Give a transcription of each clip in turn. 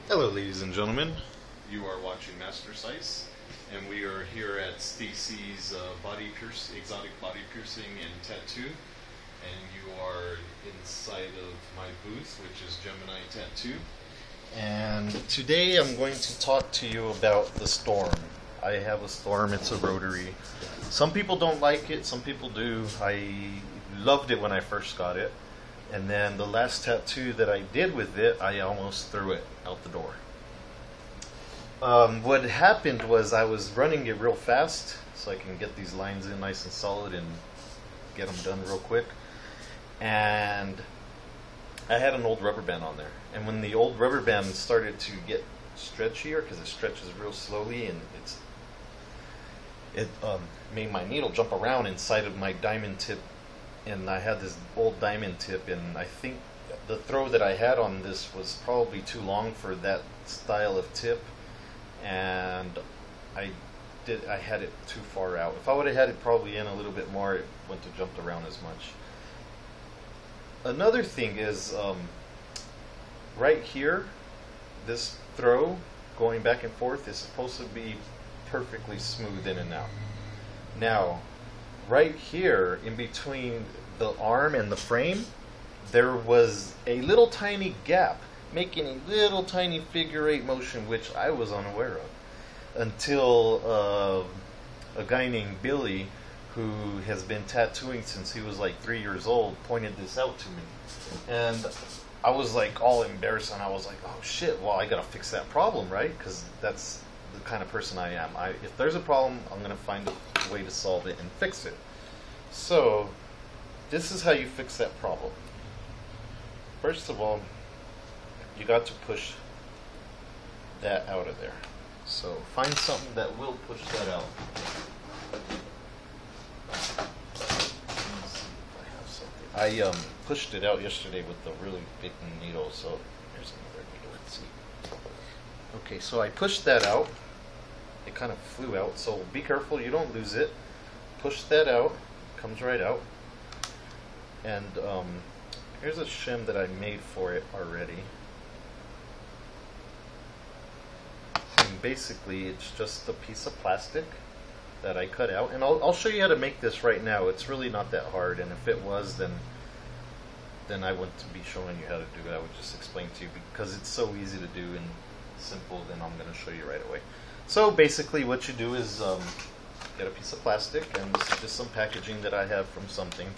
Hello ladies and gentlemen, you are watching Master Sais, and we are here at Stacy's exotic body piercing and tattoo, and you are inside of my booth, which is Gemini Tattoo. And today I'm going to talk to you about the Storm. I have a Storm, it's a rotary. Some people don't like it, some people do. I loved it when I first got it. And then the last tattoo that I did with it, I almost threw it out the door. What happened was I was running it real fast so I can get these lines in nice and solid and get them done real quick. And I had an old rubber band on there. And when the old rubber band started to get stretchier, because it stretches real slowly, and it made my needle jump around inside of my diamond tip. And I had this old diamond tip, and I think the throw that I had on this was probably too long for that style of tip, and I had it too far out. If I would have had it probably in a little bit more, it wouldn't have jumped around as much. Another thing is right here, this throw going back and forth is supposed to be perfectly smooth in and out. Now, right here, in between the arm and the frame, there was a little tiny gap, making a little tiny figure eight motion, which I was unaware of, until a guy named Billy, who has been tattooing since he was like 3 years old, pointed this out to me. And I was like all embarrassed, and I was like, oh shit, well I gotta fix that problem, right? Because that's the kind of person I am. If there's a problem, I'm gonna find a way to solve it and fix it. So, this is how you fix that problem. First of all, you got to push that out of there. So, find something that will push that out. Let me see if I have something. I pushed it out yesterday with the really big needle, so here's another needle. Let's see. Okay, so I pushed that out. It kind of flew out, so be careful you don't lose it. Push that out. Comes right out. And here's a shim that I made for it already. And basically it's just a piece of plastic that I cut out, and I'll show you how to make this right now. It's really not that hard, and if it was, then I wouldn't be showing you how to do it. I would just explain to you, because it's so easy to do and simple. Then I'm going to show you right away. So basically what you do is get a piece of plastic, and this is just some packaging that I have from something.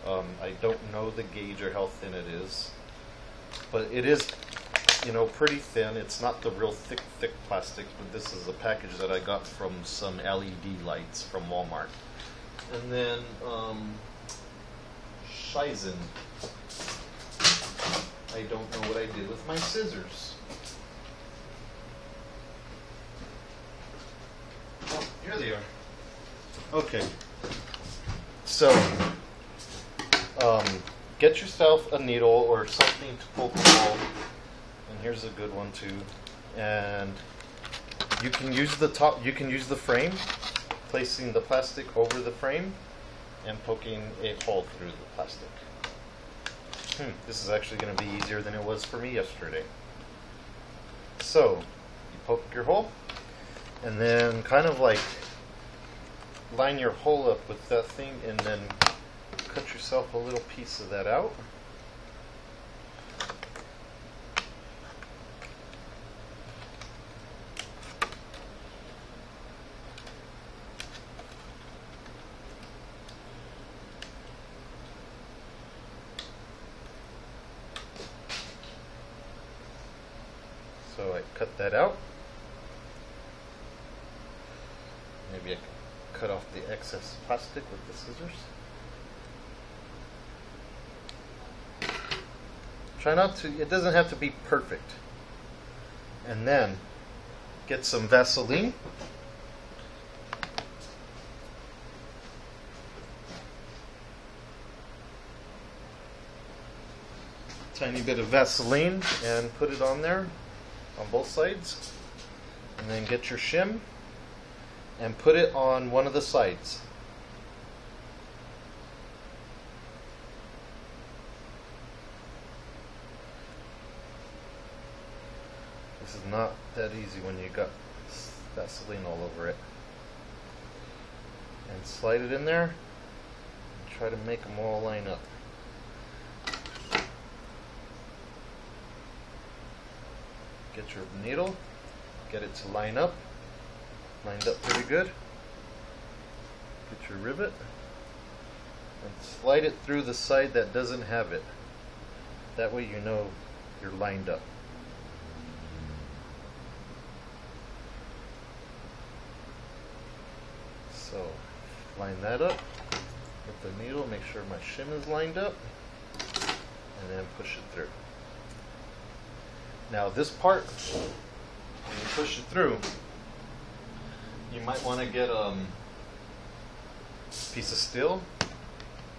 I don't know the gauge or how thin it is, but it is, pretty thin. It's not the real thick plastic, but this is a package that I got from some LED lights from Walmart. And then Sais. I don't know what I did with my scissors. Oh, here they are. Okay, so get yourself a needle or something to poke a hole, and here's a good one too. And you can use the top. You can use the frame, placing the plastic over the frame and poking a hole through the plastic. This is actually going to be easier than it was for me yesterday. So you poke your hole, and then kind of like line your hole up with that thing, and then cut yourself a little piece of that out. So I cut that out. Maybe I can cut off the excess plastic with the scissors. Try not to, it doesn't have to be perfect. And then get some Vaseline. Tiny bit of Vaseline, and put it on there on both sides. And then get your shim and put it on one of the sides. This is not that easy when you got Vaseline all over it. And slide it in there and try to make them all line up. Get your needle, get it to line up, lined up pretty good. Get your rivet and slide it through the side that doesn't have it. That way you know you're lined up. So line that up with the needle, make sure my shim is lined up, and then push it through. Now this part, when you push it through, you might want to get a piece of steel,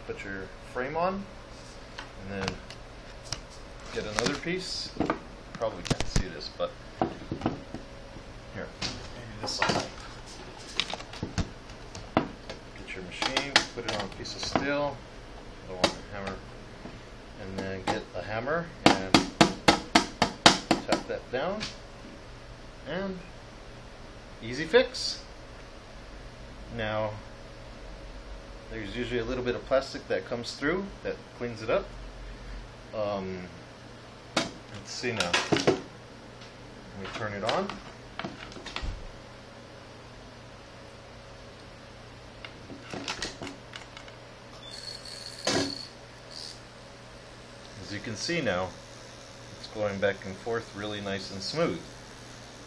put your frame on, and then get another piece. Probably can't see this, but here, maybe this will help. Get your machine, put it on a piece of steel, I don't want a hammer, and then get a hammer and tap that down, and easy fix. Now, there's usually a little bit of plastic that comes through that cleans it up. Let's see now. Let me turn it on. As you can see now, it's going back and forth really nice and smooth.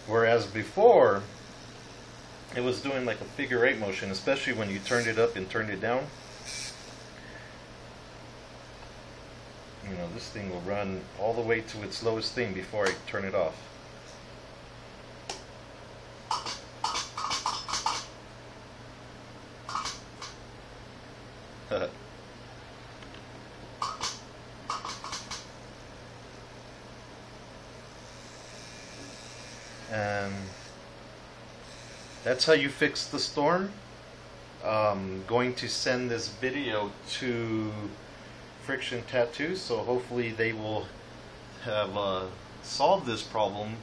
Whereas before, it was doing like a figure-8 motion, especially when you turned it up and turned it down. You know, this thing will run all the way to its lowest thing before I turn it off. And that's how you fix the storm. Going to send this video to Friction Tattoo, so hopefully they will have solved this problem,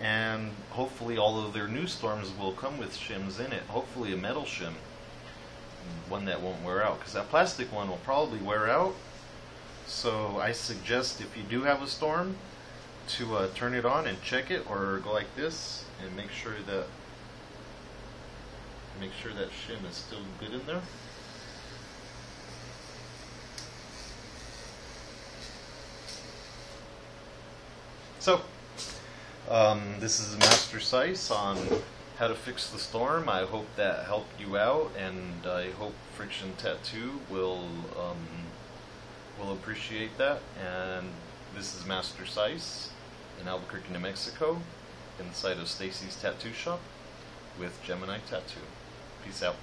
and hopefully all of their new storms will come with shims in it. Hopefully a metal shim, one that won't wear out, because that plastic one will probably wear out. So I suggest, if you do have a storm, to turn it on and check it, or go like this and make sure that shim is still good in there. So this is Master Sais on how to fix the storm. I hope that helped you out, and I hope Friction Tattoo will appreciate that. And this is Master Sais in Albuquerque, New Mexico, inside of Stacy's Tattoo Shop with Gemini Tattoo. Peace out.